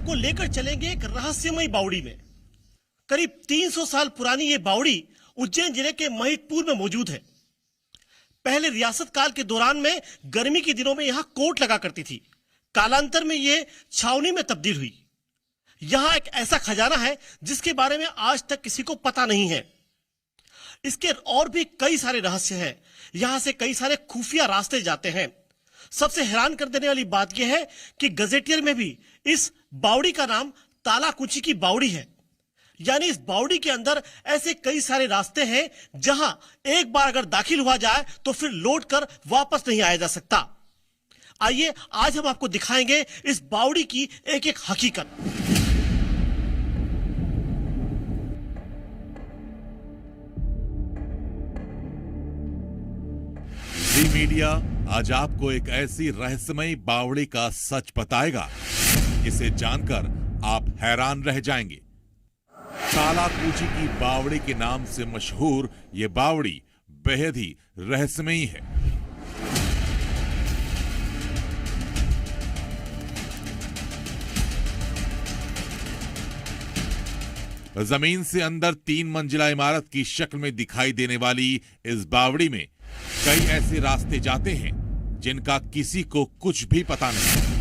आपको लेकर चलेंगे एक रहस्यमय बावड़ी में। करीब 300 साल पुरानी ये बावड़ी उज्जैन जिले के महितपुर में मौजूद है। पहले रियासत काल के दौरान में गर्मी के दिनों में यहां कोट लगा करती थी। कालांतर में ये छावनी में तब्दील हुई। यहां एक ऐसा खजाना है जिसके बारे में आज तक किसी को पता नहीं है। इसके और भी कई सारे रहस्य हैं। यहां से कई सारे खुफिया रास्ते जाते हैं। सबसे हैरान कर देने वाली बात यह है कि गजेटियर में भी इस बावड़ी का नाम तालाकुची की बावड़ी है। यानी इस बावड़ी के अंदर ऐसे कई सारे रास्ते हैं जहां एक बार अगर दाखिल हुआ जाए तो फिर लौट कर वापस नहीं आया जा सकता। आइए आज हम आपको दिखाएंगे इस बावड़ी की एक एक हकीकत। जी मीडिया आज आपको एक ऐसी रहस्यमयी बावड़ी का सच बताएगा जिसे जानकर आप हैरान रह जाएंगे। तालाकुची की बावड़ी के नाम से मशहूर ये बावड़ी बेहद ही रहस्यमयी है। जमीन से अंदर 3 मंजिला इमारत की शक्ल में दिखाई देने वाली इस बावड़ी में कई ऐसे रास्ते जाते हैं जिनका किसी को कुछ भी पता नहीं।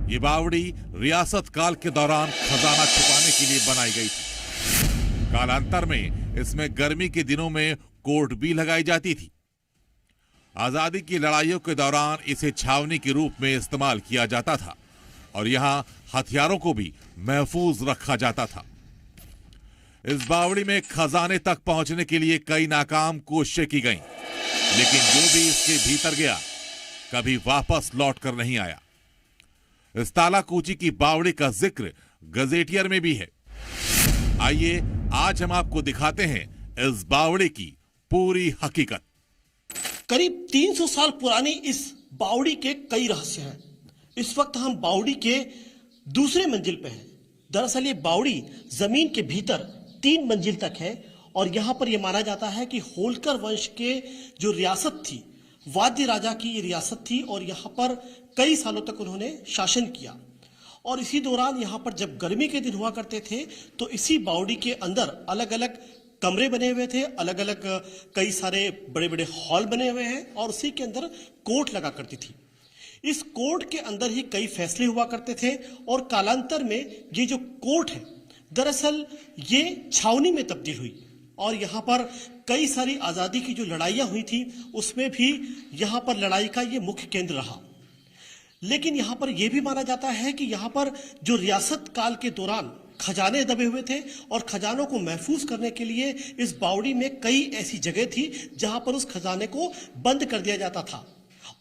ये बावड़ी रियासत काल के दौरान खजाना छुपाने के लिए बनाई गई थी। कालांतर में इसमें गर्मी के दिनों में कोट भी लगाई जाती थी। आजादी की लड़ाइयों के दौरान इसे छावनी के रूप में इस्तेमाल किया जाता था और यहां हथियारों को भी महफूज रखा जाता था। इस बावड़ी में खजाने तक पहुंचने के लिए कई नाकाम कोशिशें की गईं, लेकिन जो भी इसके भीतर गया कभी वापस लौट कर नहीं आया। इस तालाकुची की बावड़ी का जिक्र गजेटियर में भी है। आइए आज हम आपको दिखाते हैं इस बावड़ी की पूरी हकीकत। करीब 300 साल पुरानी इस बावड़ी के कई रहस्य हैं। इस वक्त हम बावड़ी के दूसरे मंजिल पे हैं। दरअसल ये बावड़ी जमीन के भीतर 3 मंजिल तक है और यहां पर यह माना जाता है कि होलकर वंश के जो रियासत थी, वाद्य राजा की ये रियासत थी और यहाँ पर कई सालों तक उन्होंने शासन किया। और इसी दौरान यहाँ पर जब गर्मी के दिन हुआ करते थे तो इसी बावड़ी के अंदर अलग अलग कमरे बने हुए थे, अलग अलग कई सारे बड़े बड़े हॉल बने हुए हैं और उसी के अंदर कोर्ट लगा करती थी। इस कोर्ट के अंदर ही कई फैसले हुआ करते थे और कालांतर में ये जो कोर्ट है दरअसल ये छावनी में तब्दील हुई और यहाँ पर कई सारी आज़ादी की जो लड़ाइयाँ हुई थी उसमें भी यहाँ पर लड़ाई का ये मुख्य केंद्र रहा। लेकिन यहाँ पर यह भी माना जाता है कि यहाँ पर जो रियासत काल के दौरान खजाने दबे हुए थे और खजानों को महफूज करने के लिए इस बावड़ी में कई ऐसी जगह थी जहाँ पर उस खजाने को बंद कर दिया जाता था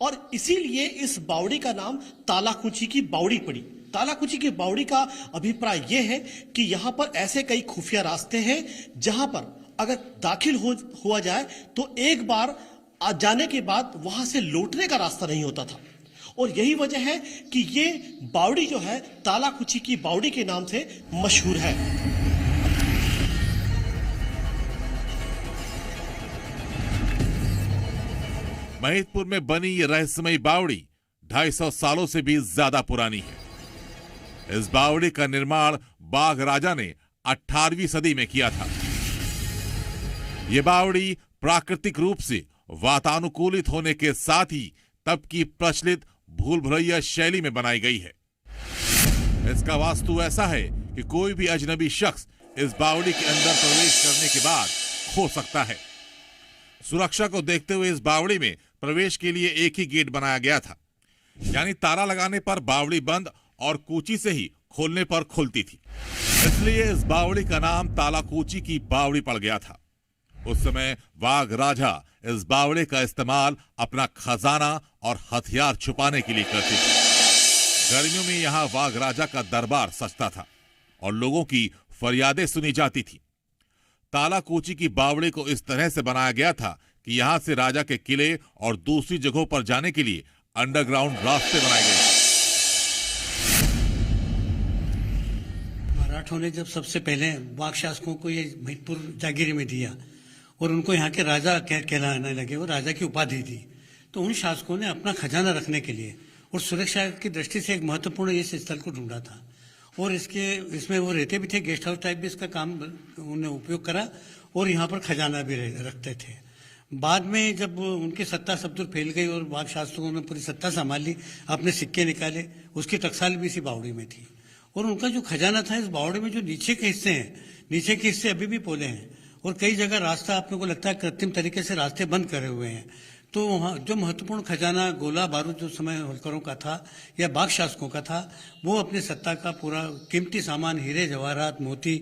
और इसीलिए इस बावड़ी का नाम तालाकुची की बावड़ी पड़ी। तालाकुची की बावड़ी का अभिप्राय यह है कि यहाँ पर ऐसे कई खुफिया रास्ते हैं जहाँ पर अगर दाखिल हुआ जाए तो एक बार आ जाने के बाद वहां से लौटने का रास्ता नहीं होता था और यही वजह है कि ये बावड़ी जो है तालाकुची की बावड़ी के नाम से मशहूर है। महितपुर में बनी ये रहस्यमयी बावड़ी 250 सालों से भी ज्यादा पुरानी है। इस बावड़ी का निर्माण बाघ राजा ने 18वीं सदी में किया था। यह बावड़ी प्राकृतिक रूप से वातानुकूलित होने के साथ ही तब की प्रचलित भूल भुलैया शैली में बनाई गई है। इसका वास्तु ऐसा है कि कोई भी अजनबी शख्स इस बावड़ी के अंदर प्रवेश करने के बाद खो सकता है। सुरक्षा को देखते हुए इस बावड़ी में प्रवेश के लिए एक ही गेट बनाया गया था, यानी ताला लगाने पर बावड़ी बंद और कूची से ही खोलने पर खुलती थी। इसलिए इस बावड़ी का नाम तालाकुची की बावड़ी पड़ गया था। उस समय वाघ राजा इस बावड़े का इस्तेमाल अपना खजाना और हथियार छुपाने के लिए करते थे। गर्मियों में यहां वाघ राजा का दरबार सजता था और लोगों की फरियादें सुनी जाती थी। तालाकुची की बावड़ी को इस तरह से बनाया गया था कि यहां से राजा के किले और दूसरी जगहों पर जाने के लिए अंडरग्राउंड रास्ते बनाए गए। मराठों ने जब सबसे पहले बाघ शासकों को ये महितपुर जागीर में दिया और उनको यहाँ के राजा कहलाने लगे, वो राजा की उपाधि दी, तो उन शासकों ने अपना खजाना रखने के लिए और सुरक्षा की दृष्टि से एक महत्वपूर्ण इस स्थल को ढूंढा था और इसमें वो रहते भी थे, गेस्ट हाउस टाइप भी इसका काम उन्होंने उपयोग करा, और यहाँ पर खजाना भी रखते थे। बाद में जब उनकी सत्ता सब दूर फैल गई और बाग शासकों ने पूरी सत्ता संभाल ली, अपने सिक्के निकाले, उसकी टकसाल भी इसी बावड़ी में थी। और उनका जो खजाना था, इस बावड़ी में जो नीचे के हिस्से हैं, नीचे के हिस्से अभी भी पोले हैं, और कई जगह रास्ता आपको को लगता है कृत्रिम तरीके से रास्ते बंद करे हुए हैं। तो वहाँ जो महत्वपूर्ण खजाना गोला बारूद जो समय होलकरों का था या बाग शासकों का था, वो अपनी सत्ता का पूरा कीमती सामान, हीरे जवाहरात, मोती,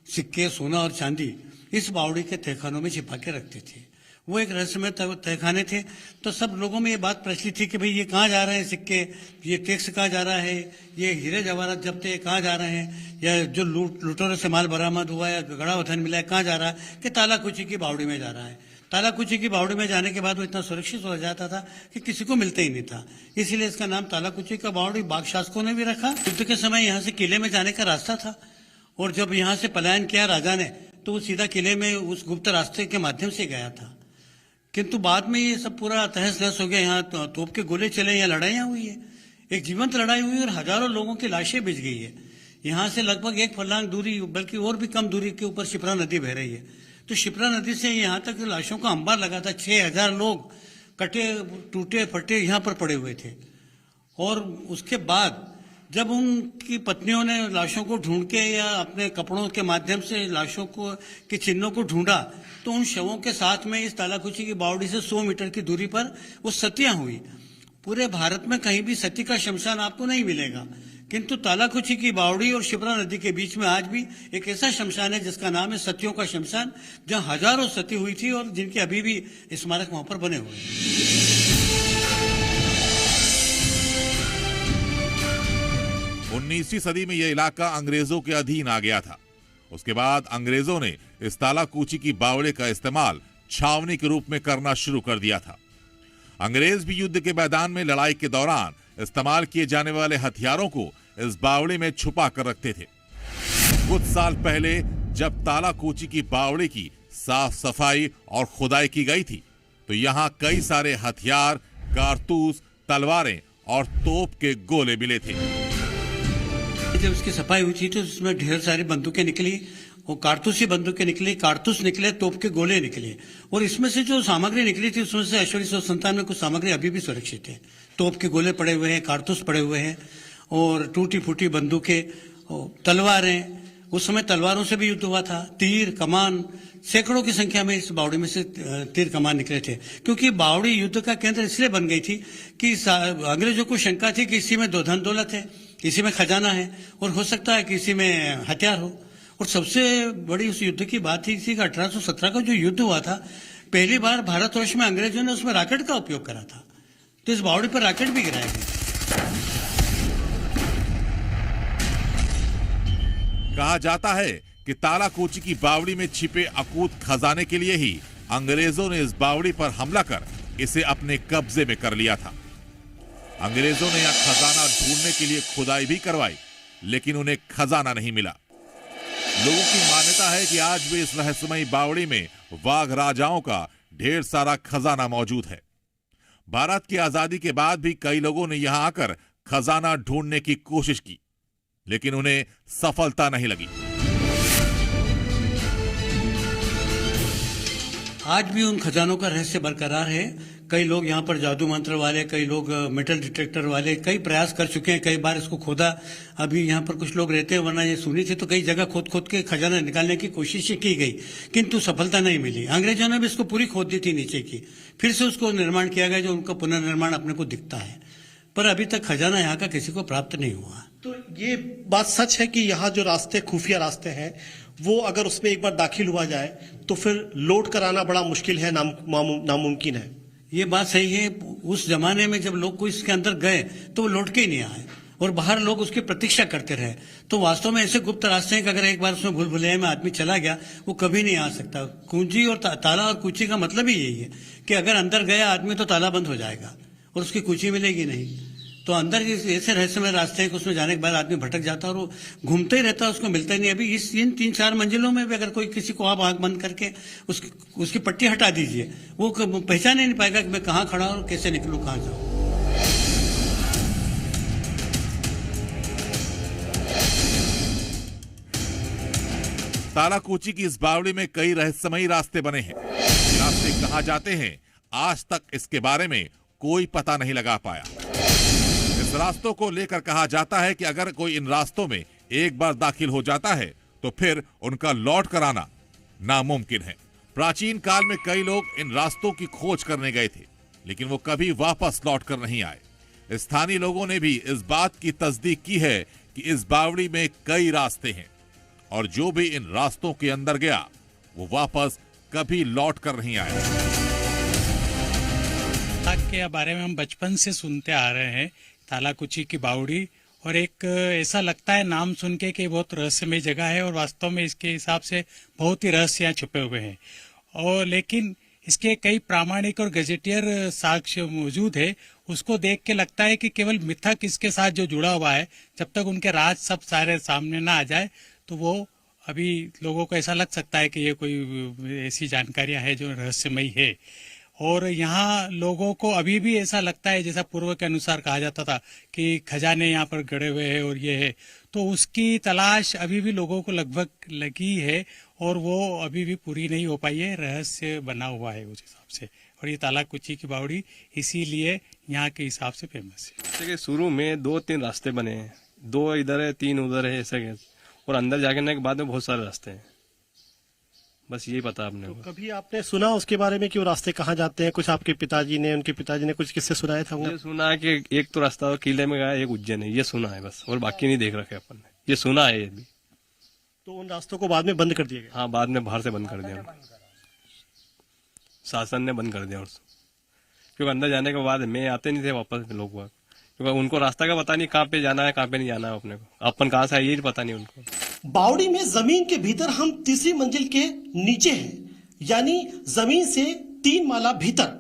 सिक्के, सोना और चांदी इस बावड़ी के तहखानों में छिपा के रखते थे। वो एक रहस्यमय तहखाने थे। तो सब लोगों में ये बात प्रचलित थी कि भाई ये कहाँ जा रहे हैं सिक्के, ये टैक्स कहाँ जा रहा है, ये हीरे जवाहरात जब्त है कहाँ जा रहे हैं, या जो लुटेरों से माल बरामद हुआ या गड़ा वतन मिला है कहाँ जा रहा है, कि तालाकुची की बावड़ी में जा रहा है। तालाकुची की बावड़ी में जाने के बाद वो इतना सुरक्षित हो जाता था कि किसी को मिलता ही नहीं था, इसीलिए इसका नाम तालाकुची का बावड़ी बाग शासकों ने भी रखा। युद्ध के समय यहाँ से किले में जाने का रास्ता था, और जब यहाँ से पलायन किया राजा ने तो वो सीधा किले में उस गुप्त रास्ते के माध्यम से गया था। किंतु बाद में ये सब पूरा तहस नहस हो गया। यहाँ तोप के गोले चले, यहाँ लड़ाइयाँ हुई है, एक जीवंत लड़ाई हुई और हजारों लोगों की लाशें बिछ गई है। यहाँ से लगभग 1 फर्लांग दूरी, बल्कि और भी कम दूरी के ऊपर शिप्रा नदी बह रही है। तो शिप्रा नदी से यहाँ तक लाशों का अंबार लगा था। 6000 लोग कटे टूटे फटे यहाँ पर पड़े हुए थे। और उसके बाद जब उनकी पत्नियों ने लाशों को ढूंढ के या अपने कपड़ों के माध्यम से लाशों को के चिन्हों को ढूंढा, तो उन शवों के साथ में इस तालाकुची की बावड़ी से 100 मीटर की दूरी पर वो सतियां हुई। पूरे भारत में कहीं भी सती का शमशान आपको नहीं मिलेगा, किंतु तालाकुची की बावड़ी और शिप्रा नदी के बीच में आज भी एक ऐसा शमशान है जिसका नाम है सतियों का शमशान, जहां हजारों सती हुई थी और जिनके अभी भी स्मारक वहां पर बने हुए हैं। 19वीं सदी में यह इलाका अंग्रेजों के अधीन आ गया था। उसके बाद अंग्रेजों ने इस तालाकुची की बावड़ी का इस्तेमाल छावनी के रूप में करना शुरू कर दिया था। अंग्रेज भी युद्ध के मैदान में लड़ाई के दौरान इस्तेमाल किए जाने वाले हथियारों को इस बावड़ी में छुपा कर रखते थे। कुछ साल पहले जब तालाकुची की बावड़ी की साफ सफाई और खुदाई की गई थी, तो यहाँ कई सारे हथियार, कारतूस, तलवारें और तोप के गोले मिले थे। जब उसकी सफाई हुई थी तो उसमें ढेर सारी बंदूकें निकली, वो कारतूसी बंदूकें निकली, कारतूस निकले, तोप के गोले निकले। और इसमें से जो सामग्री निकली थी उसमें से 1897 में कुछ सामग्री अभी भी सुरक्षित है। तोप के गोले पड़े हुए हैं, कारतूस पड़े हुए हैं, और टूटी फूटी बंदूकें, तलवारें। उस समय तलवारों से भी युद्ध हुआ था। तीर, कमान, सैकड़ों की संख्या में इस बावड़ी में से तीर कमान निकले थे, क्योंकि बावड़ी युद्ध का केंद्र इसलिए बन गई थी कि अंग्रेजों को शंका थी कि इसी में धन दौलत है, इसी में खजाना है, और हो सकता है कि इसी में हथियार हो। और सबसे बड़ी उस युद्ध की बात थी इसी का 1817 का जो युद्ध हुआ था, पहली बार भारतवर्ष में अंग्रेजों ने उसमें रॉकेट का उपयोग करा था। तो इस बावड़ी पर रॉकेट भी गिराए गए। कहा जाता है कि तालाकुची की बावड़ी में छिपे अकूत खजाने के लिए ही अंग्रेजों ने इस बावड़ी पर हमला कर इसे अपने कब्जे में कर लिया था। अंग्रेजों ने यहां खजाना ढूंढने के लिए खुदाई भी करवाई, लेकिन उन्हें खजाना नहीं मिला। लोगों की मान्यता है कि आज भी इस रहस्यमयी बावड़ी में वाघ राजाओं का ढेर सारा खजाना मौजूद है। भारत की आजादी के बाद भी कई लोगों ने यहां आकर खजाना ढूंढने की कोशिश की, लेकिन उन्हें सफलता नहीं लगी। आज भी उन खजानों का रहस्य बरकरार है। कई लोग यहाँ पर जादू मंत्र वाले, कई लोग मेटल डिटेक्टर वाले कई प्रयास कर चुके हैं, कई बार इसको खोदा। अभी यहाँ पर कुछ लोग रहते हैं, वरना ये सुनी थी तो कई जगह खोद के खजाना निकालने की कोशिश की गई, किंतु सफलता नहीं मिली। अंग्रेजों ने भी इसको पूरी खोद दी थी नीचे की, फिर से उसको निर्माण किया गया, जो उनका पुनर्निर्माण अपने को दिखता है, पर अभी तक खजाना यहाँ का किसी को प्राप्त नहीं हुआ। तो ये बात सच है कि यहाँ जो रास्ते, खुफिया रास्ते हैं, वो अगर उसमें एक बार दाखिल हुआ जाए तो फिर लौट कर आना बड़ा मुश्किल है, नामुमकिन है। ये बात सही है। उस जमाने में जब लोग कोई इसके अंदर गए तो वो लौट के ही नहीं आए, और बाहर लोग उसकी प्रतीक्षा करते रहे। तो वास्तव में ऐसे गुप्त रास्ते हैं कि अगर एक बार उसमें भूल भुलैया में आदमी चला गया, वो कभी नहीं आ सकता। कुंजी और ताला और कुची का मतलब ही यही है कि अगर अंदर गया आदमी तो ताला बंद हो जाएगा और उसकी कुची मिलेगी नहीं। तो अंदर ऐसे रहस्यमय रास्ते हैं कि उसमें जाने के बाद आदमी भटक जाता है और वो घूमते ही रहता है, उसको मिलता ही नहीं। अभी इन 3-4 मंजिलों में भी अगर कोई किसी को आप आंख बंद करके उसकी पट्टी हटा दीजिए, वो पहचान ही नहीं पाएगा कि मैं कहाँ खड़ा हूँ और कैसे निकलूँ, कहाँ जाऊँ। तालाकुची की इस बावड़ी में कई रहस्यमयी रास्ते बने हैं। ये रास्ते कहाँ जाते हैं, आज तक इसके बारे में कोई पता नहीं लगा पाया। इस रास्तों को लेकर कहा जाता है कि अगर कोई इन रास्तों में एक बार दाखिल हो जाता है तो फिर उनका लौट कर आना नामुमकिन है। प्राचीन काल में कई लोग इन रास्तों की खोज करने गए थे, लेकिन वो कभी वापस लौट कर नहीं आए। स्थानीय लोगों ने भी इस बात की तस्दीक की है कि इस बावड़ी में कई रास्ते हैं और जो भी इन रास्तों के अंदर गया वो वापस कभी लौट कर नहीं आया। के बारे में हम बचपन से सुनते आ रहे हैं, तालाकुची की बावड़ी, और एक ऐसा लगता है नाम सुन के कि बहुत रहस्यमय जगह है और वास्तव में इसके हिसाब से बहुत ही रहस्य यहाँ छुपे हुए हैं। और लेकिन इसके कई प्रामाणिक और गजेटियर साक्ष्य मौजूद है। उसको देख के लगता है कि केवल मिथक इसके साथ जो जुड़ा हुआ है, जब तक उनके राज सब सारे सामने ना आ जाए तो वो अभी लोगों को ऐसा लग सकता है कि ये कोई ऐसी जानकारियां है जो रहस्यमयी है। और यहाँ लोगों को अभी भी ऐसा लगता है, जैसा पूर्व के अनुसार कहा जाता था कि खजाने यहाँ पर गड़े हुए हैं और ये है, तो उसकी तलाश अभी भी लोगों को लगभग लगी है और वो अभी भी पूरी नहीं हो पाई है, रहस्य बना हुआ है उस हिसाब से। और ये तालाकुची की बावड़ी इसीलिए यहाँ के हिसाब से फेमस है। जैसे कि शुरू में 2-3 रास्ते बने हैं, 2 इधर है 3 उधर है ऐसे, और अंदर जाने के बाद में बहुत सारे रास्ते हैं। बस यही पता आपने तो को। कभी आपने सुना उसके बारे में कि वो रास्ते कहाँ जाते हैं? कुछ आपके पिताजी ने, उनके पिताजी ने कुछ किससे सुनाया था? ये सुना है कि एक तो रास्ता किले में गया, एक उज्जैन है, ये सुना है बस, और बाकी नहीं देख रखे अपन ने, ये सुना है ये भी। तो उन रास्तों को बाद में बंद कर दिया गया? हाँ, बाद में बाहर से बंद कर दिया, शासन ने बंद कर दिया उसको, क्योंकि अंदर जाने के बाद में आते नहीं थे वापस लोग, क्योंकि उनको रास्ता का पता नहीं, कहाँ पे जाना है कहाँ पे नहीं जाना है अपने को, अपन कहाँ से आए ये पता नहीं उनको। बावड़ी में जमीन के भीतर हम तीसरी मंजिल के नीचे हैं, यानी जमीन से 3 माला भीतर,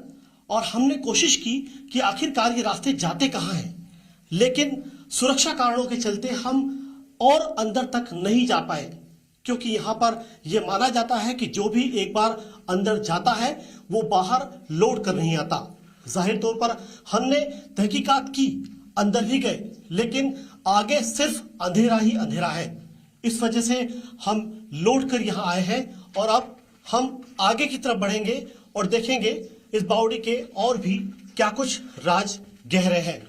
और हमने कोशिश की कि आखिरकार ये रास्ते जाते कहाँ हैं, लेकिन सुरक्षा कारणों के चलते हम और अंदर तक नहीं जा पाए, क्योंकि यहाँ पर यह माना जाता है कि जो भी एक बार अंदर जाता है वो बाहर लौट कर नहीं आता। जाहिर तौर पर हमने तहकीकात की, अंदर भी गए, लेकिन आगे सिर्फ अंधेरा ही अंधेरा है। इस वजह से हम लौट कर यहाँ आए हैं और अब हम आगे की तरफ बढ़ेंगे और देखेंगे इस बावड़ी के और भी क्या कुछ राज गहरे हैं।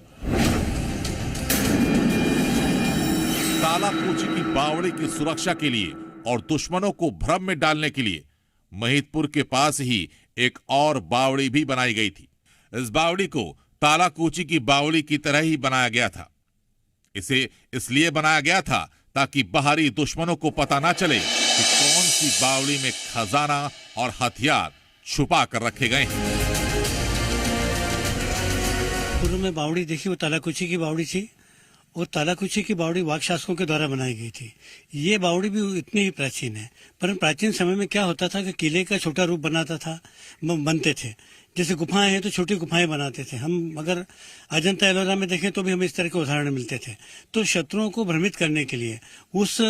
तालाकुची की बावड़ी की सुरक्षा के लिए और दुश्मनों को भ्रम में डालने के लिए महितपुर के पास ही एक और बावड़ी भी बनाई गई थी। इस बावड़ी को तालाकुची की बावड़ी की तरह ही बनाया गया था। इसे इसलिए बनाया गया था ताकि बाहरी दुश्मनों को पता ना चले कि कौन सी बावड़ी में खजाना और हथियार छुपा कर रखे गए हैं। पूर्व में बावड़ी देखी, वो तालाकुची की बावड़ी थी, और तालाकुची की बावड़ी वाघ शासकों के द्वारा बनाई गई थी। ये बावड़ी भी इतनी ही प्राचीन है, पर प्राचीन समय में क्या होता था कि किले का छोटा रूप बनाता था, बनते थे। जैसे गुफाएं हैं तो छोटी गुफाएं बनाते थे। हम अगर अजंता एलोरा में देखें तो भी हमें इस तरह के उदाहरण मिलते थे। तो शत्रुओं को भ्रमित करने के लिए उस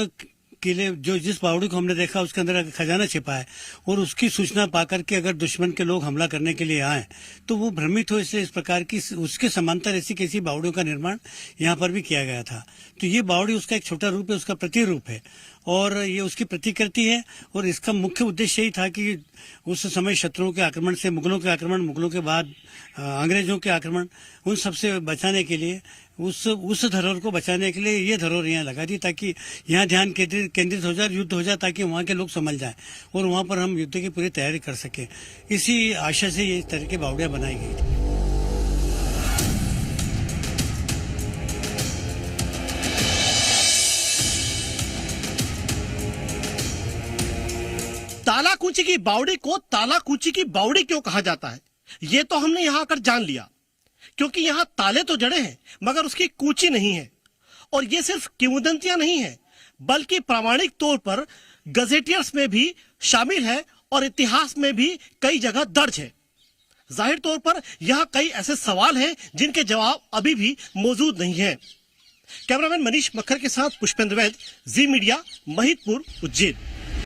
किले, जो जिस बावड़ी को हमने देखा उसके अंदर खजाना छिपा है, और उसकी सूचना पाकर के अगर दुश्मन के लोग हमला करने के लिए आए तो वो भ्रमित हो, इससे इस प्रकार की उसके समांतर ऐसी कैसी बावड़ियों का निर्माण यहाँ पर भी किया गया था। तो ये बावड़ी उसका एक छोटा रूप है, उसका प्रतिरूप है, और ये उसकी प्रतिकृति है। और इसका मुख्य उद्देश्य यही था कि उस समय शत्रुओं के आक्रमण से, मुगलों के आक्रमण, मुगलों के बाद अंग्रेजों के आक्रमण, उन सबसे बचाने के लिए, उस धरोहर को बचाने के लिए ये धरोहर यहाँ लगा दी, ताकि यहाँ ध्यान केंद्रित हो जाए, युद्ध हो जाए, ताकि वहाँ के लोग संभल जाएं और वहाँ पर हम युद्ध की पूरी तैयारी कर सकें। इसी आशा से ये इस तरह की बावड़ियाँ बनाई गई थी। तालाकुची की बावड़ी को तालाकुची की बावड़ी क्यों कहा जाता है, ये तो हमने यहाँ आकर जान लिया। क्योंकि यहाँ ताले तो जड़े हैं मगर उसकी कूची नहीं है। और ये सिर्फ किंवदंतियां नहीं है, बल्कि प्रामाणिक तौर पर गजेटियर्स में भी शामिल है और इतिहास में भी कई जगह दर्ज है। जाहिर तौर पर यहाँ कई ऐसे सवाल हैं जिनके जवाब अभी भी मौजूद नहीं है। कैमरामैन मनीष मक्खर के साथ पुष्पेंद्र वैद, जी मीडिया, महितपुर, उज्जैन।